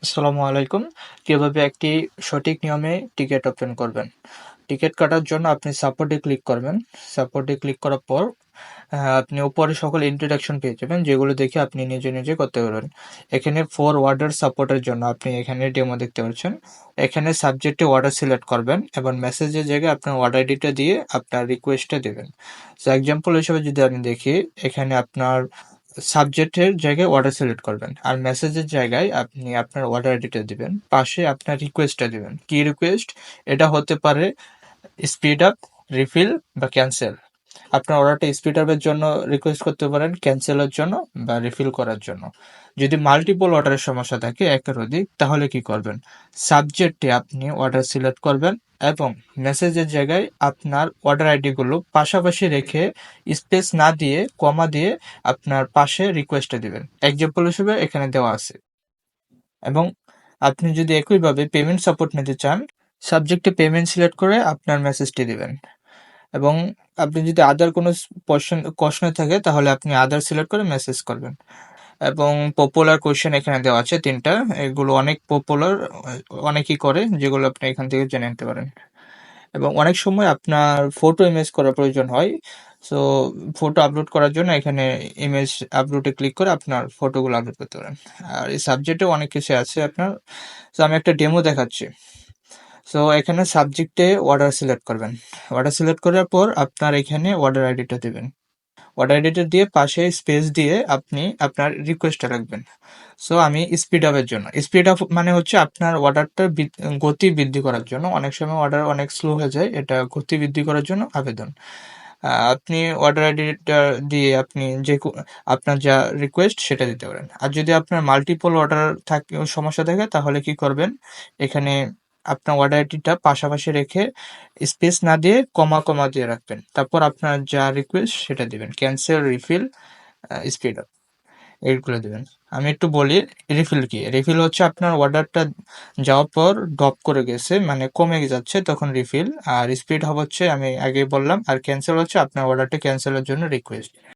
আসসালামু আলাইকুম। কিভাবে একটি সঠিক নিয়মে টিকেট ওপেন করবেন? টিকেট কাটার জন্য আপনি সাপোর্টে ক্লিক করবেন। সাপোর্টে ক্লিক করার পর আপনি উপরে সকল ইন্ট্রোডাকশন পেয়ে যাবেন, যেগুলো দেখে আপনি নিজে করতে পারবেন। এখানে 4 ওয়ার্ডের সাপোর্টের জন্য আপনি এখানে ডেমো দেখতে পাচ্ছেন। এখানে সাবজেক্টে অর্ডার সিলেক্ট করবেন এবং মেসেজের জায়গায় আপনার অর্ডার আইডিটা দিয়ে আপনার রিকোয়েস্টটা দিবেন। সো এক্সাম্পল হিসেবে যদি আমি দেখি, এখানে আপনার সাবজেক্টের জায়গায় অর্ডার সিলেক্ট করবেন আর মেসেজের জায়গায় আপনি আপনার অর্ডার আইডিটা দিবেন, পাশে আপনার রিকোয়েস্টটা দিবেন। কি রিকোয়েস্ট? এটা হতে পারে স্পিড আপ, রিফিল বা ক্যান্সেল। আপনার অর্ডারটা স্পিড আপের জন্য রিকোয়েস্ট করতে পারেন, ক্যান্সেলের জন্য বা রিফিল করার জন্য। যদি মাল্টিপল অর্ডারের সমস্যা থাকে, একের অধিক, তাহলে কি করবেন? সাবজেক্টে আপনি অর্ডার সিলেক্ট করবেন এবং মেসেজের জায়গায় আপনার অর্ডার আইডিগুলো পাশাপাশি রেখে স্পেস না দিয়ে কমা দিয়ে আপনার পাশে রিকোয়েস্টটা দিবেন। এক্সাম্পল হিসেবে এখানে দেওয়া আছে। এবং আপনি যদি একইভাবে পেমেন্ট সাপোর্ট নিতে চান, সাবজেক্টে পেমেন্ট সিলেক্ট করে আপনার মেসেজটি দিবেন। এবং আপনি যদি আদার কোনো প্রশ্ন থাকে, তাহলে আপনি আদার সিলেক্ট করে মেসেজ করবেন। এবং পপুলার কোয়েশ্চেন এখানে দেওয়া আছে ৩টা। এগুলো অনেক পপুলার, অনেকেই করে, যেগুলো আপনি এখান থেকে জেনে নিতে পারেন। এবং অনেক সময় আপনার ফটো ইমেজ করার প্রয়োজন হয়। সো ফটো আপলোড করার জন্য এখানে ইমেজ আপলোডে ক্লিক করে আপনার ফটোগুলো আপলোড করতে পারেন। আর এই সাবজেক্টেও অনেক কিছু আছে আপনার। সো আমি একটা ডেমো দেখাচ্ছি। সো এখানে সাবজেক্টে অর্ডার সিলেক্ট করবেন। অর্ডার সিলেক্ট করার পর আপনার এখানে অর্ডার আইডিটা দেবেন। অর্ডার আইডিটা দিয়ে পাশে স্পেস দিয়ে আপনি আপনার রিকোয়েস্টটা রাখবেন। সো আমি স্পিড আপের জন্য, স্পিড আপ মানে হচ্ছে আপনার অর্ডারটা গতি বৃদ্ধি করার জন্য। অনেক সময় অর্ডার অনেক স্লো হয়ে যায়, এটা গতি বৃদ্ধি করার জন্য আবেদন। আপনি অর্ডার আইডিটা দিয়ে আপনি আপনার যা রিকোয়েস্ট সেটা দিতে পারেন। আর যদি আপনার মাল্টিপল অর্ডার থাকে, সমস্যা থাকে, তাহলে কি করবেন? এখানে আপনার অর্ডার আইডিটা পাশাপাশি রেখে স্পেস না দিয়ে কমা দিয়ে রাখবেন। তারপর আপনার যা রিকোয়েস্ট সেটা দিবেন, ক্যান্সেল, রিফিল, স্পিড আপ, এইগুলো দিবেন। আমি একটু বলি রিফিল কি। রিফিল হচ্ছে আপনার অর্ডারটা যাওয়ার পর ড্রপ করে গেছে, মানে কমে যাচ্ছে, তখন রিফিল। আর স্পিড হচ্ছে আমি আগে বললাম। আর ক্যান্সেল হচ্ছে আপনার অর্ডারটা ক্যান্সেলের জন্য রিকোয়েস্ট।